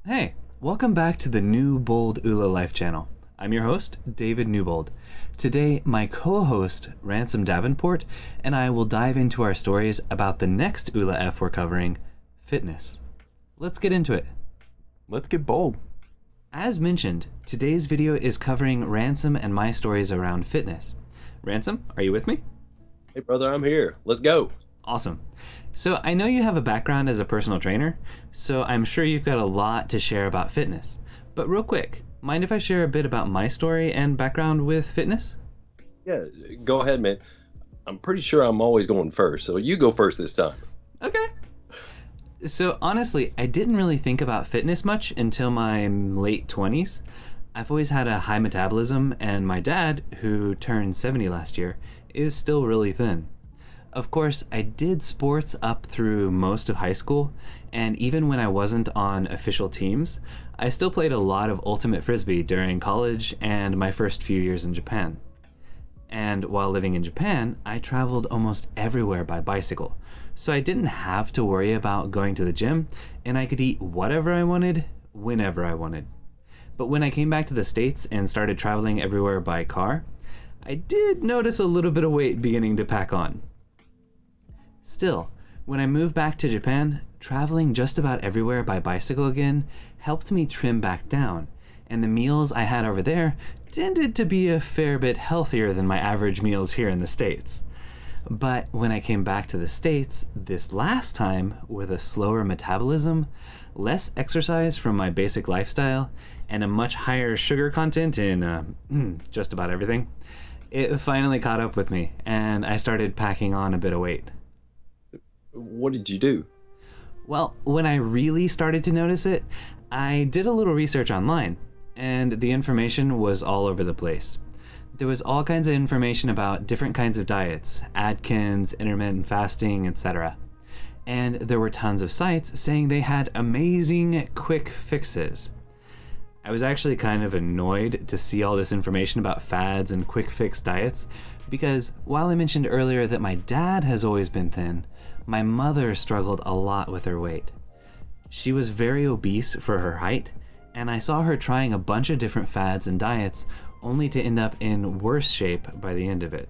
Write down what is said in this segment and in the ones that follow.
Hey, welcome back to the New Bold Oola Life channel. I'm your host, David Newbold. Today, my co-host, Ransom Davenport, and I will dive into our stories about the next Oola F we're covering, fitness. Let's get into it. Let's get bold. As mentioned, today's video is covering Ransom and my stories around fitness. Ransom, are you with me? Hey brother, I'm here. Let's go. Awesome. So I know you have a background as a personal trainer, so I'm sure you've got a lot to share about fitness. But real quick, mind if I share a bit about my story and background with fitness? Yeah, go ahead, man. I'm pretty sure I'm always going first, so you go first this time. Okay. So honestly, I didn't really think about fitness much until my late 20s. I've always had a high metabolism, and my dad, who turned 70 last year, is still really thin. Of course, I did sports up through most of high school, and even when I wasn't on official teams, I still played a lot of ultimate frisbee during college and my first few years in Japan. And while living in Japan, I traveled almost everywhere by bicycle, so I didn't have to worry about going to the gym, and I could eat whatever I wanted, whenever I wanted. But when I came back to the States and started traveling everywhere by car, I did notice a little bit of weight beginning to pack on. Still, when I moved back to Japan, traveling just about everywhere by bicycle again helped me trim back down, and the meals I had over there tended to be a fair bit healthier than my average meals here in the States. But when I came back to the States this last time with a slower metabolism, less exercise from my basic lifestyle, and a much higher sugar content in just about everything, it finally caught up with me, and I started packing on a bit of weight. What did you do? Well, when I really started to notice it, I did a little research online, and the information was all over the place. There was all kinds of information about different kinds of diets, Atkins, intermittent fasting, etc. And there were tons of sites saying they had amazing quick fixes. I was actually kind of annoyed to see all this information about fads and quick fix diets, because while I mentioned earlier that my dad has always been thin, my mother struggled a lot with her weight. She was very obese for her height, and I saw her trying a bunch of different fads and diets only to end up in worse shape by the end of it.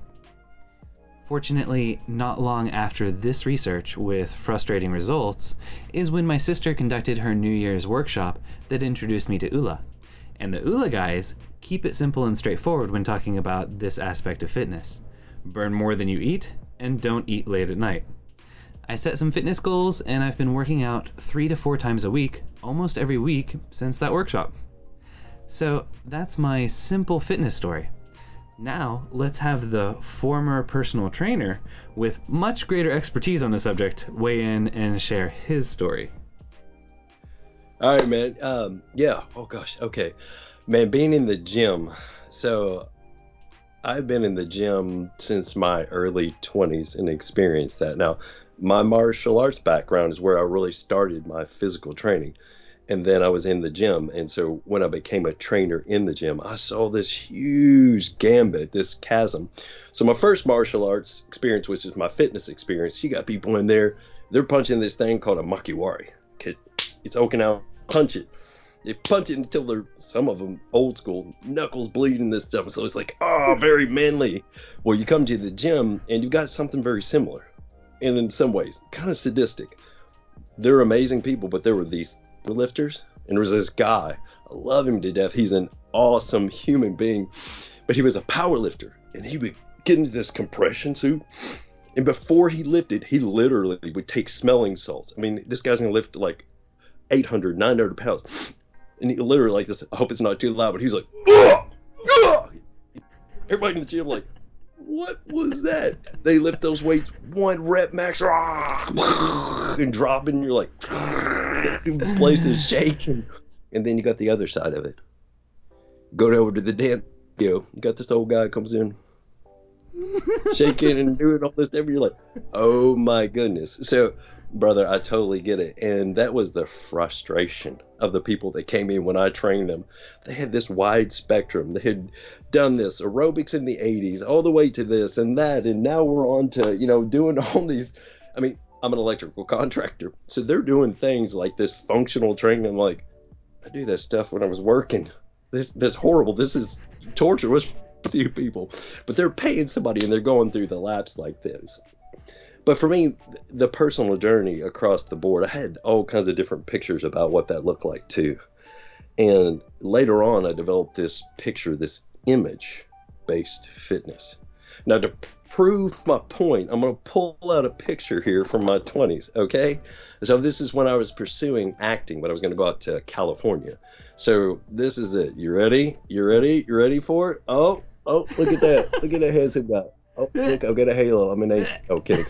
Fortunately, not long after this research with frustrating results is when my sister conducted her New Year's workshop that introduced me to Oola. And the Oola guys keep it simple and straightforward when talking about this aspect of fitness. Burn more than you eat, and don't eat late at night. I set some fitness goals, and I've been working out 3 to 4 times a week, almost every week, since that workshop. So that's my simple fitness story. Now, let's have the former personal trainer with much greater expertise on the subject weigh in and share his story. All right, man. Yeah. Oh gosh. Okay, man. Being in the gym. So I've been in the gym since my early 20s and experienced that. Now, my martial arts background is where I really started my physical training. And then I was in the gym. And so when I became a trainer in the gym, I saw this huge gambit, this chasm. So my first martial arts experience, which is my fitness experience, you got people in there, they're punching this thing called a makiwari. Okay, it's Okinawa, punch it. They punch it until some of them old school, knuckles bleeding, this stuff. So it's like, oh, very manly. Well, you come to the gym and you've got something very similar. And in some ways, kind of sadistic. They're amazing people, but there were these lifters, and there was this guy. I love him to death. He's an awesome human being, but he was a power lifter, and he would get into this compression suit, and before he lifted, he literally would take smelling salts. I mean, this guy's gonna lift like 800, 900 pounds, and he literally like this. I hope it's not too loud, but he was like, "Ugh! Ugh!" Everybody in the gym like, what was that? They lift those weights 1 rep max and drop, and you're like, the place is shaking. And then you got the other side of it. Go over to the dance studio. You got this old guy comes in, shaking and doing all this stuff. You're like, oh my goodness. So, brother, I totally get it. And that was the frustration of the people that came in when I trained them. They had this wide spectrum. They had done this aerobics in the 80s, all the way to this and that. And now we're on to, doing all these. I'm an electrical contractor. So they're doing things like this functional training. I'm like, I do that stuff when I was working. That's horrible. This is torture with you people. But they're paying somebody and they're going through the laps like this. But for me, the personal journey across the board, I had all kinds of different pictures about what that looked like too. And later on, I developed this picture, this image-based fitness. Now, to prove my point, I'm going to pull out a picture here from my 20s, okay? So this is when I was pursuing acting, but I was going to go out to California. So this is it. You ready? You ready? You ready for it? Oh, look at that. Look at that head zoom out. Oh, look, I've got a halo. I'm an angel. Oh, kidding.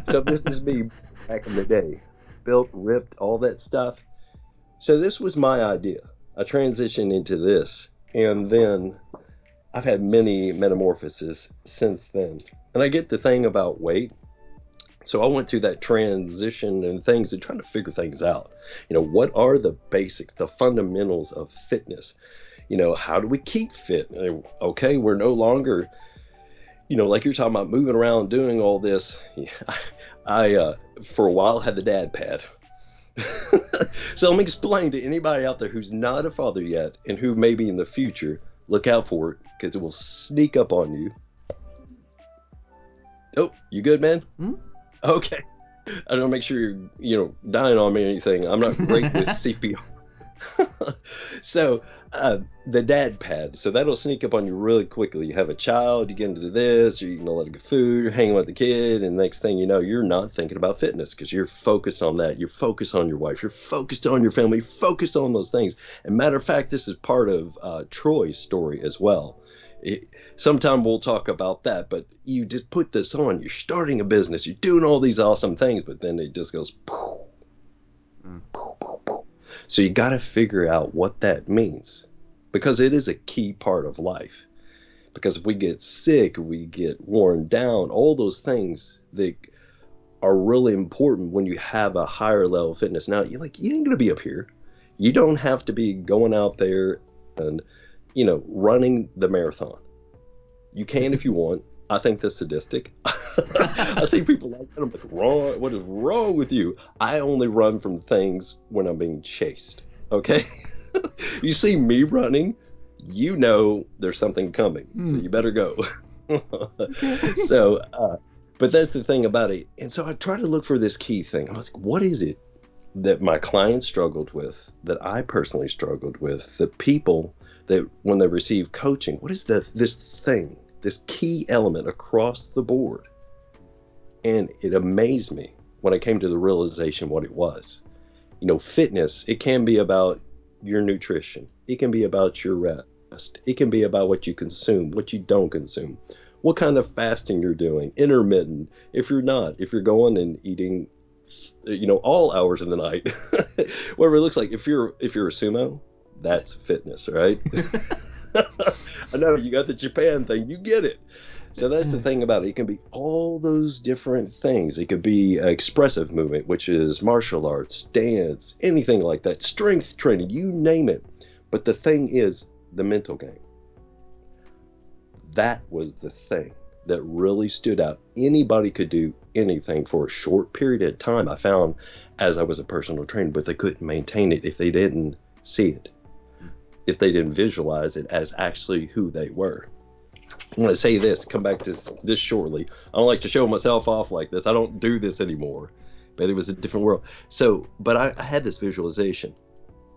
So this is me back in the day. Built, ripped, all that stuff. So this was my idea. I transitioned into this, and then I've had many metamorphoses since then. And I get the thing about weight. So I went through that transition and things and trying to figure things out. What are the basics, the fundamentals of fitness? How do we keep fit? Okay, we're no longer, like you're talking about moving around, doing all this. I for a while had the dad pad. So let me explain to anybody out there who's not a father yet and who maybe in the future, look out for it because it will sneak up on you. Oh, you good, man? Hmm? Okay. I don't make sure you're dying on me or anything. I'm not great with CPR. So the dad pad, so that'll sneak up on you really quickly. You have a child, you get into this, you're eating a lot of good food, you're hanging with the kid, and next thing you know, you're not thinking about fitness because you're focused on that. You're focused on your wife, you're focused on your family, you're focused on those things. And matter of fact, this is part of Troy's story as well. Sometime we'll talk about that, but you just put this on, you're starting a business, you're doing all these awesome things, but then it just goes poof, poof, poof, poof. So you got to figure out what that means, because it is a key part of life. Because if we get sick, we get worn down, all those things that are really important when you have a higher level of fitness. Now, you ain't going to be up here. You don't have to be going out there and, running the marathon. You can if you want. I think that's sadistic. I see people like that. I'm like, wrong. What is wrong with you? I only run from things when I'm being chased. Okay? You see me running, there's something coming. So you better go. So, but that's the thing about it. And so I try to look for this key thing. I was like, what is it that my clients struggled with, that I personally struggled with, the people that when they receive coaching, what is this thing, this key element across the board? And it amazed me when I came to the realization what it was. Fitness, it can be about your nutrition. It can be about your rest. It can be about what you consume, what you don't consume, what kind of fasting you're doing, intermittent. If you're going and eating, all hours of the night, whatever it looks like. If you're a sumo, that's fitness, right? I know you got the Japan thing, you get it. So that's the thing about it. It can be all those different things. It could be expressive movement, which is martial arts, dance, anything like that, strength training, you name it. But the thing is the mental game. That was the thing that really stood out. Anybody could do anything for a short period of time, I found, as I was a personal trainer, but they couldn't maintain it if they didn't see it, if they didn't visualize it as actually who they were. I'm going to say this, come back to this shortly. I don't like to show myself off like this. I don't do this anymore, but it was a different world. So, but I had this visualization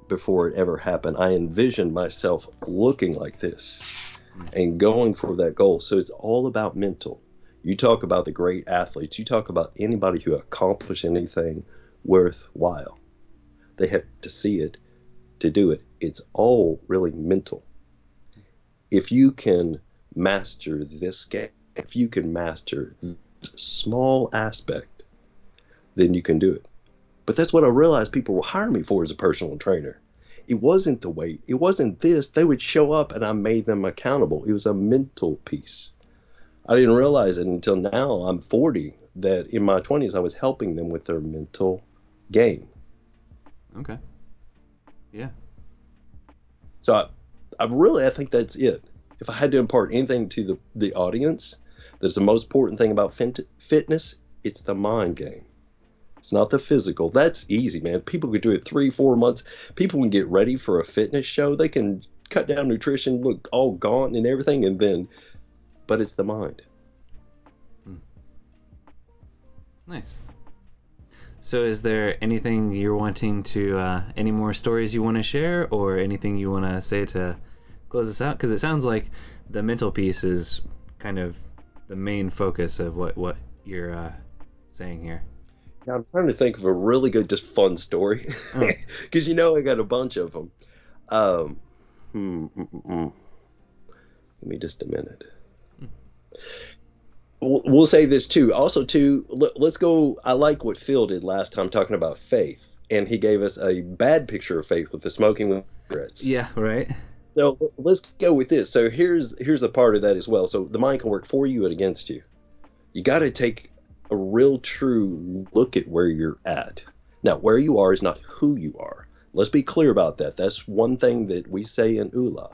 before it ever happened. I envisioned myself looking like this and going for that goal. So it's all about mental. You talk about the great athletes. You talk about anybody who accomplished anything worthwhile. They have to see it to do it. It's all really mental. If you can master this game, if you can master this small aspect, then you can do it. But that's what I realized people will hire me for as a personal trainer. It wasn't the weight. It wasn't this. They would show up and I made them accountable. It was a mental piece. I didn't realize it until now. I'm 40, that in my 20s I was helping them with their mental game. Okay. Yeah. So I think that's it. If I had to impart anything to the audience, that's the most important thing about fitness, it's the mind game. It's not the physical. That's easy, man. People can do it 3, 4 months. People can get ready for a fitness show. They can cut down nutrition, look all gaunt and everything, but it's the mind. Nice. So is there anything you're wanting to, any more stories you want to share, or anything you want to say to close this out? Because it sounds like the mental piece is kind of the main focus of what you're saying here. Yeah, I'm trying to think of a really good, just fun story. Because I got a bunch of them. Give me just a minute. We'll say this too. Also, too, let's go. I like what Phil did last time talking about faith, and he gave us a bad picture of faith with the smoking with cigarettes. Yeah, right. So let's go with this. So here's a part of that as well. So the mind can work for you and against you. You got to take a real true look at where you're at. Now, where you are is not who you are. Let's be clear about that. That's one thing that we say in Oola.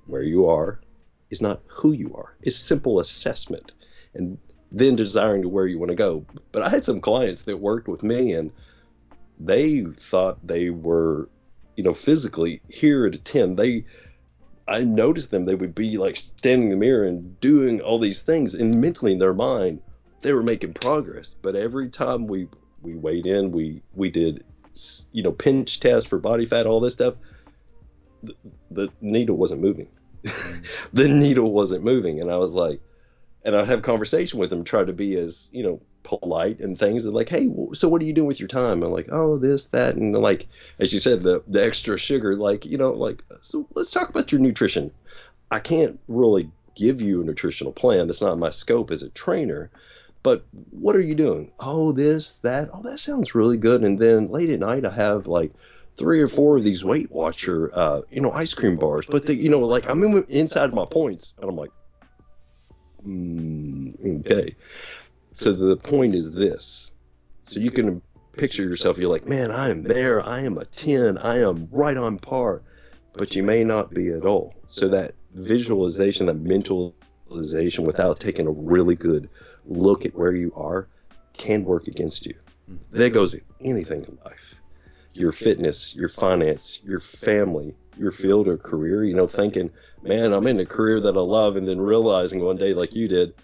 Where you are is not who you are. It's simple assessment. And then desiring to where you want to go. But I had some clients that worked with me, and they thought they were, physically here at a 10. I noticed them. They would be like standing in the mirror and doing all these things, and mentally in their mind, they were making progress. But every time we weighed in, we did, pinch tests for body fat, all this stuff. The needle wasn't moving. The needle wasn't moving, and I was like. And I have conversation with them, try to be as, polite and things. They're like, hey, so what are you doing with your time? I'm like, oh, this, that. And like, as you said, the extra sugar, so let's talk about your nutrition. I can't really give you a nutritional plan. That's not my scope as a trainer. But what are you doing? Oh, this, that. Oh, that sounds really good. And then late at night, I have like 3 or 4 of these Weight Watcher, ice cream bars. But I'm inside my points. And I'm like, okay. So the point is this. So you can picture yourself, you're like, man, I am there. I am a 10. I am right on par. But you may not be at all. So that visualization, that mentalization without taking a really good look at where you are can work against you. That goes in anything in life. Your fitness, your finance, your family, your field or career, thinking, man, I'm in a career that I love, and then realizing one day, like you did,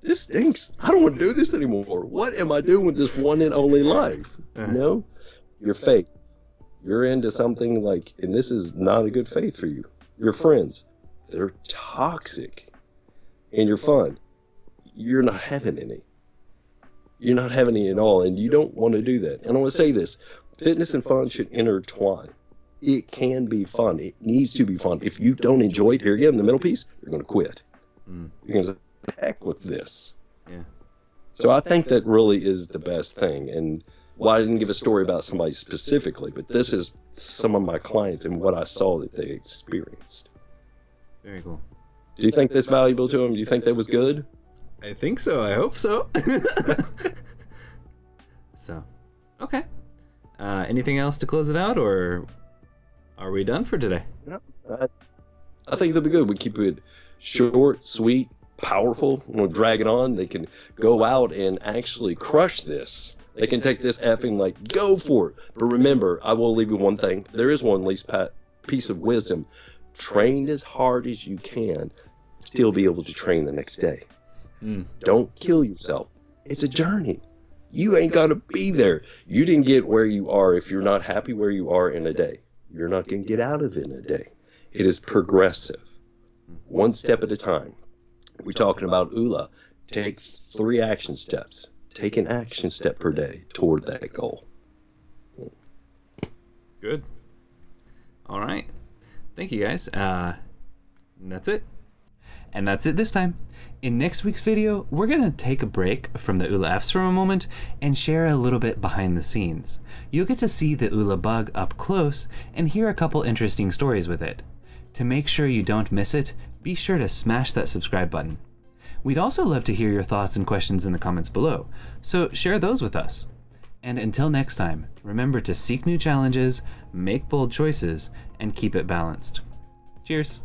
this stinks. I don't want to do this anymore. What am I doing with this one and only life? Your faith. You're into something and this is not a good faith for you. Your friends, they're toxic. And your fun, you're not having any. You're not having any at all, and you don't want to do that. And I want to say this, fitness and fun should intertwine. It can be fun. It needs to be fun. If you don't enjoy it, here again, the middle piece, you're going to quit. You're going to say, heck with this. Yeah. So I think that really is the best thing. And I didn't give a story about somebody specifically, but this is some of my clients and what I saw that they experienced. Very cool. Do you think that's valuable to them? Do you think that was good? I think so. I hope so. So, okay. Anything else to close it out, or are we done for today? No, I think that'd be good. We keep it short, sweet, powerful. Drag it on. They can go out and actually crush this. They can take this effing go for it. But remember, I will leave you one thing. There is one least piece of wisdom. Train as hard as you can. Still be able to train the next day. Don't kill yourself. It's a journey. You ain't got to be there. You didn't get where you are if you're not happy where you are in a day. You're not going to get out of it in a day. It is progressive. One step at a time. We're talking about Oola. Take 3 action steps. Take an action step per day toward that goal. Good. All right. Thank you, guys. And that's it. And that's it this time. In next week's video, we're going to take a break from the Oola Fs for a moment and share a little bit behind the scenes. You'll get to see the Oola bug up close and hear a couple interesting stories with it. To make sure you don't miss it, be sure to smash that subscribe button. We'd also love to hear your thoughts and questions in the comments below, so share those with us. And until next time, remember to seek new challenges, make bold choices, and keep it balanced. Cheers!